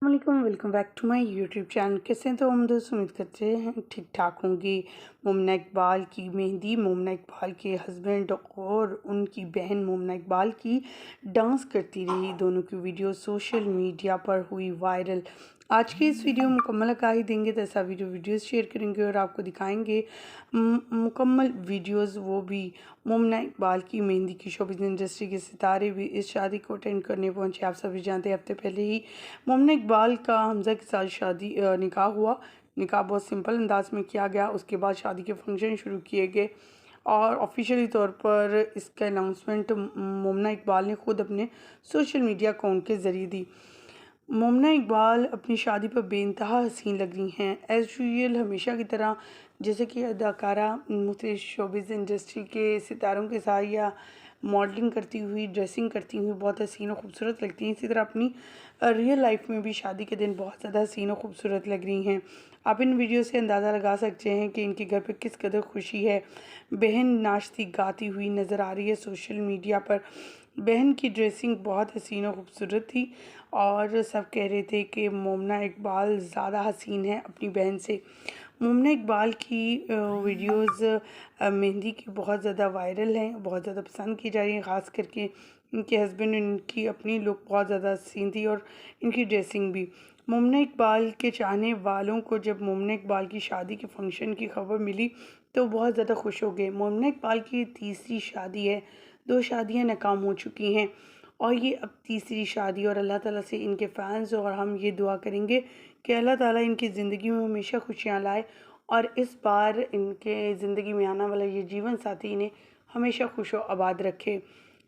السلام علیکم، welcome back to my YouTube channel. کیسے ہیں؟ تو ہم دوست امید کرتے ہیں ٹھیک ٹھاک ہوں گی۔ مومنہ اقبال کی مہندی، مومنہ اقبال کے ہسبینڈ اور ان کی بہن مومنہ اقبال کی ڈانس کرتی رہی دونوں کی ویڈیو سوشل میڈیا پر ہوئی وائرل۔ آج کی اس ویڈیو مکمل آگاہی دیں گے، ایسا ویڈیوز شیئر کریں گے اور آپ کو دکھائیں گے مکمل ویڈیوز، وہ بھی مومنہ اقبال کی مہندی کی۔ شوبز انڈسٹری کے ستارے بھی اس شادی کو اٹینڈ کرنے پہنچے۔ آپ سبھی جانتے ہیں ہفتے پہلے ہی مومنہ اقبال کا حمزہ کے ساتھ نکاح ہوا۔ نکاح بہت سمپل انداز میں کیا گیا، اس کے بعد شادی کے فنکشن شروع کیے گئے اور آفیشیلی طور پر اس کا اناؤنسمنٹ مومنہ اقبال نے خود اپنے سوشل میڈیا اکاؤنٹ کے ذریعے دی۔ مومنہ اقبال اپنی شادی پر بے انتہا حسین لگ رہی ہیں ایز یوزول، ہمیشہ کی طرح، جیسے کہ اداکارہ مختلف شوبز انڈسٹری کے ستاروں کے ساتھ یا ماڈلنگ کرتی ہوئی، ڈریسنگ کرتی ہوئی بہت حسین و خوبصورت لگتی ہیں، اسی طرح اپنی ریئل لائف میں بھی شادی کے دن بہت زیادہ حسین و خوبصورت لگ رہی ہیں۔ آپ ان ویڈیو سے اندازہ لگا سکتے ہیں کہ ان کے گھر پہ کس قدر خوشی ہے۔ بہن ناچتی گاتی ہوئی نظر آ رہی ہے سوشل میڈیا پر۔ بہن کی ڈریسنگ بہت حسین و خوبصورت تھی اور سب کہہ رہے تھے کہ مومنہ اقبال زیادہ حسین ہے اپنی بہن سے۔ مومنہ اقبال کی ویڈیوز مہندی کی بہت زیادہ وائرل ہیں، بہت زیادہ پسند کی جا رہی ہیں، خاص کر کے ان کے ہسبینڈ، ان کی اپنی لک بہت زیادہ حسین تھی اور ان کی ڈریسنگ بھی۔ مومنہ اقبال کے چاہنے والوں کو جب مومنہ اقبال کی شادی کے فنکشن کی خبر ملی تو بہت زیادہ خوش ہو گئے۔ مومنہ اقبال کی تیسری شادی ہے، 2 شادیاں ناکام ہو چکی ہیں اور یہ اب تیسری شادی، اور اللہ تعالیٰ سے ان کے فینس اور ہم یہ دعا کریں گے کہ اللہ تعالیٰ ان کی زندگی میں ہمیشہ خوشیاں لائے اور اس بار ان کے زندگی میں آنے والا یہ جیون ساتھی انہیں ہمیشہ خوش و آباد رکھے۔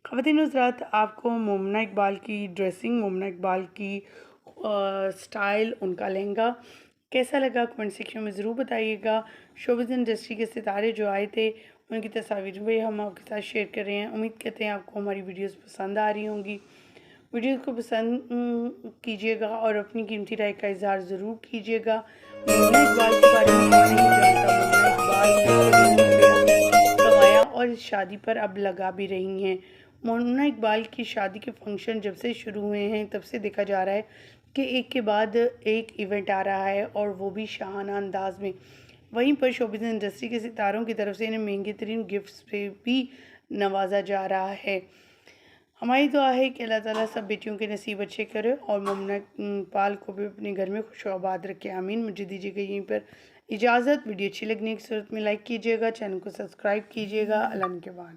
خواتین حضرات، آپ کو مومنہ اقبال کی ڈریسنگ، مومنہ اقبال کی سٹائل، ان کا لہنگا کیسا لگا؟ کمنٹ سیکشن میں ضرور بتائیے گا۔ شوبز انڈسٹری کے ستارے جو آئے تھے ان کی تصاویر بھی ہم آپ کے ساتھ شیئر کر رہے ہیں۔ امید کرتے ہیں آپ کو ہماری ویڈیوز پسند آ رہی ہوں گی۔ ویڈیوز کو پسند کیجیے گا اور اپنی قیمتی رائے کا اظہار ضرور کیجیے گا۔ مومنہ اقبال کے بارے میں کون نہیں جانتا؟ مومنہ اقبال نے کمایا اور اس شادی پر اب لگا بھی رہی ہیں۔ مومنہ اقبال کی شادی کے فنکشن جب سے شروع ہوئے ہیں تب سے دیکھا جا رہا ہے کہ ایک کے بعد ایک ایونٹ آ رہا ہے اور وہ بھی شاہانہ انداز میں۔ وہیں پر شوبز انڈسٹری کے ستاروں کی طرف سے انہیں مہنگی ترین گفٹس پہ بھی نوازا جا رہا ہے۔ ہماری دعا ہے کہ اللہ تعالیٰ سب بیٹیوں کے نصیب اچھے کرے اور مومنہ اقبال کو بھی اپنے گھر میں خوش و آباد رکھے، آمین۔ مجھے دیجیے گا یہیں پر اجازت۔ ویڈیو اچھی لگنے کی صورت میں لائک کیجیے گا، چینل کو سبسکرائب کیجیے گا۔ اللہ نگہبان۔